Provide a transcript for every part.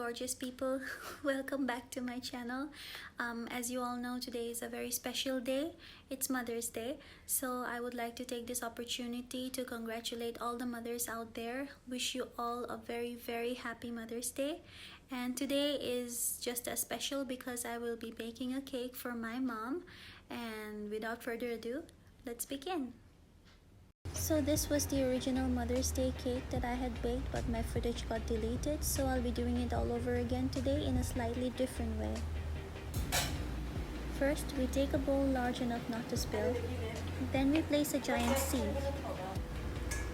gorgeous people. Welcome back to my channel. As you all know, today is a very special day. It's Mother's Day. So I would like to take this opportunity to congratulate all the mothers out there. Wish you all a very happy Mother's Day. And today is just as special because I will be baking a cake for my mom. And without further ado, let's begin. So this was the original Mother's Day cake that I had baked, but my footage got deleted, so I'll be doing it all over again today in a slightly different way. First, we take a bowl large enough not to spill. Then we place a giant sieve.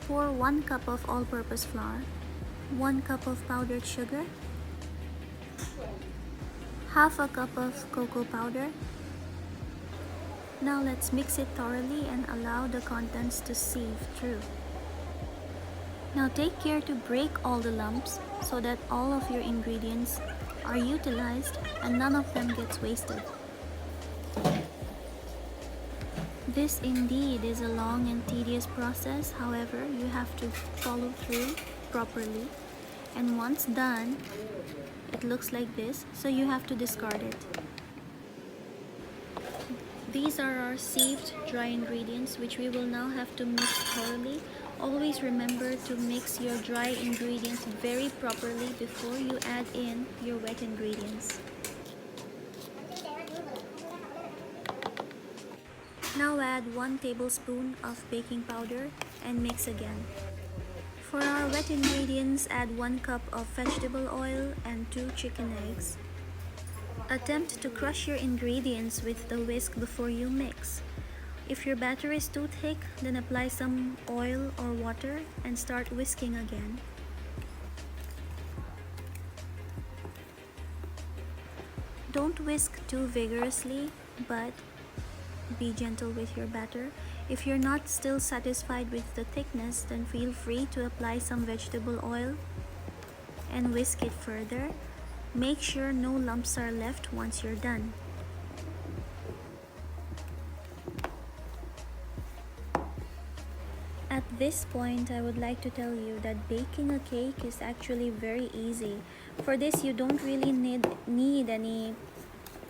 Pour 1 cup of all-purpose flour, 1 cup of powdered sugar, half a cup of cocoa powder. Now let's mix it thoroughly and allow the contents to sieve through. Now take care to break all the lumps so that all of your ingredients are utilized and none of them gets wasted. This indeed is a long and tedious process, however, you have to follow through properly. And once done, it looks like this, so you have to discard it. These are our sieved dry ingredients, which we will now have to mix thoroughly. Always remember to mix your dry ingredients very properly before you add in your wet ingredients. Now add 1 tablespoon of baking powder and mix again. For our wet ingredients, add 1 cup of vegetable oil and 2 chicken eggs. Attempt to crush your ingredients with the whisk before you mix. If your batter is too thick, then apply some oil or water and start whisking again. Don't whisk too vigorously, but be gentle with your batter. If you're not still satisfied with the thickness, then feel free to apply some vegetable oil and whisk it further. Make sure no lumps are left once you're done. At this point, I would like to tell you that baking a cake is actually very easy. For this, you don't really need any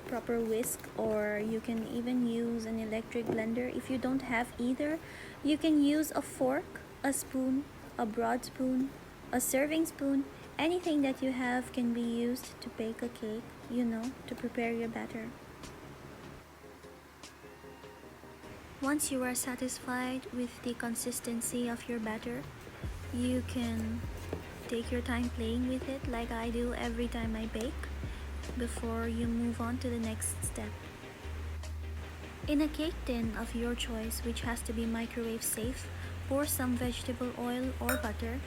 proper whisk, or you can even use an electric blender. If you don't have either, you can use a fork, a spoon, a broad spoon, a serving spoon. Anything that you have can be used to bake a cake, to prepare your batter. Once you are satisfied with the consistency of your batter, you can take your time playing with it like I do every time I bake before you move on to the next step. In a cake tin of your choice, which has to be microwave safe, pour some vegetable oil or butter,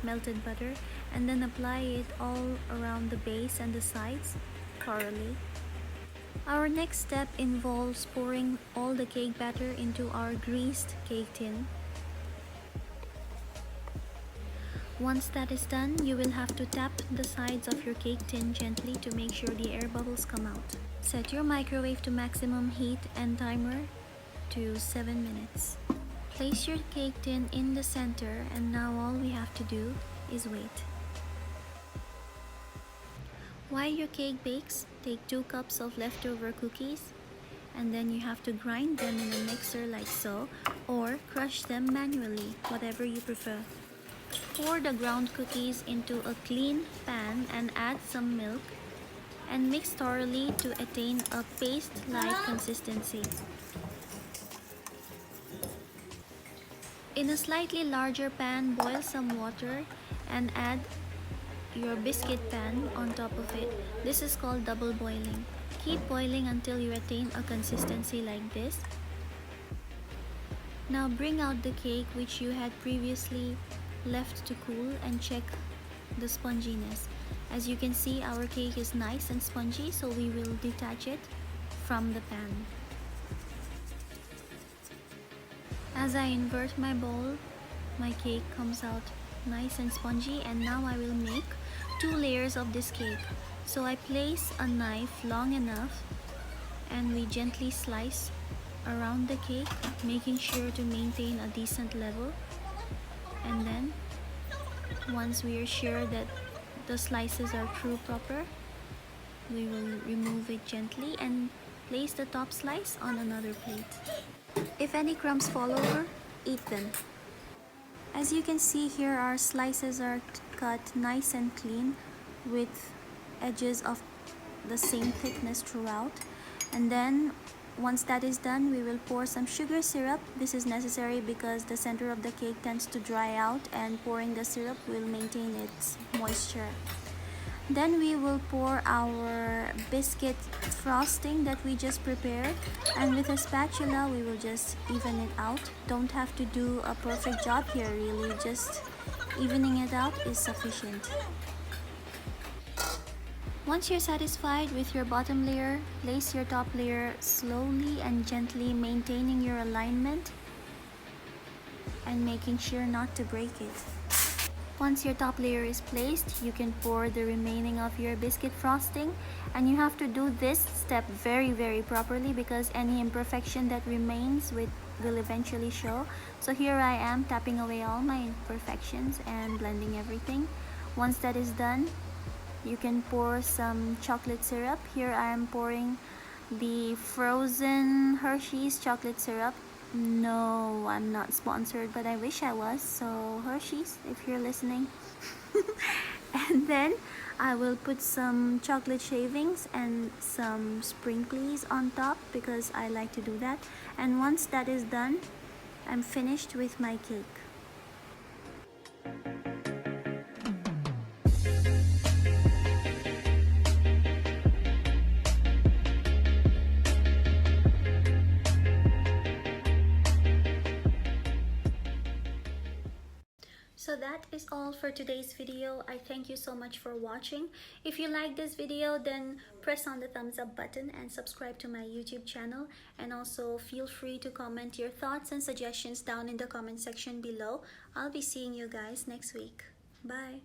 melted butter, and then apply it all around the base and the sides thoroughly. Our next step involves pouring all the cake batter into our greased cake tin. Once that is done, you will have to tap the sides of your cake tin gently to make sure the air bubbles come out. Set your microwave to maximum heat and timer to 7 minutes. Place your cake tin in the center, and now all we have to do is wait. While your cake bakes, take 2 cups of leftover cookies, and then you have to grind them in a mixer like so, or crush them manually, whatever you prefer. Pour the ground cookies into a clean pan and add some milk, and mix thoroughly to attain a paste-like consistency. In a slightly larger pan, boil some water and add your biscuit pan on top of it. This is called double boiling. Keep boiling until you attain a consistency like this. Now bring out the cake which you had previously left to cool and check the sponginess. As you can see, our cake is nice and spongy, so we will detach it from the pan. As I invert my bowl, my cake comes out nice and spongy, and now I will make 2 layers of this cake. So I place a knife long enough and we gently slice around the cake, making sure to maintain a decent level. And then once we are sure that the slices are through proper, we will remove it gently and place the top slice on another plate. If any crumbs fall over, eat them. As you can see here, our slices are cut nice and clean with edges of the same thickness throughout. And then once that is done, we will pour some sugar syrup. This is necessary because the center of the cake tends to dry out, and pouring the syrup will maintain its moisture. Then we will pour our biscuit frosting that we just prepared, and with a spatula we will just even it out. Don't have to do a perfect job here really, just evening it out is sufficient. Once you're satisfied with your bottom layer, place your top layer slowly and gently, maintaining your alignment and making sure not to break it. Once your top layer is placed, you can pour the remaining of your biscuit frosting, and you have to do this step very properly because any imperfection that remains will eventually show. So here I am tapping away all my imperfections and blending everything. Once that is done, you can pour some chocolate syrup. Here I am pouring the frozen Hershey's chocolate syrup. No, I'm not sponsored, but I wish I was. So Hershey's, if you're listening. And then I will put some chocolate shavings and some sprinkles on top because I like to do that. And once that is done, I'm finished with my cake. So that is all for today's video. I thank you so much for watching. If you like this video, then press on the thumbs up button and subscribe to my YouTube channel. And also feel free to comment your thoughts and suggestions down in the comment section below. I'll be seeing you guys next week. Bye.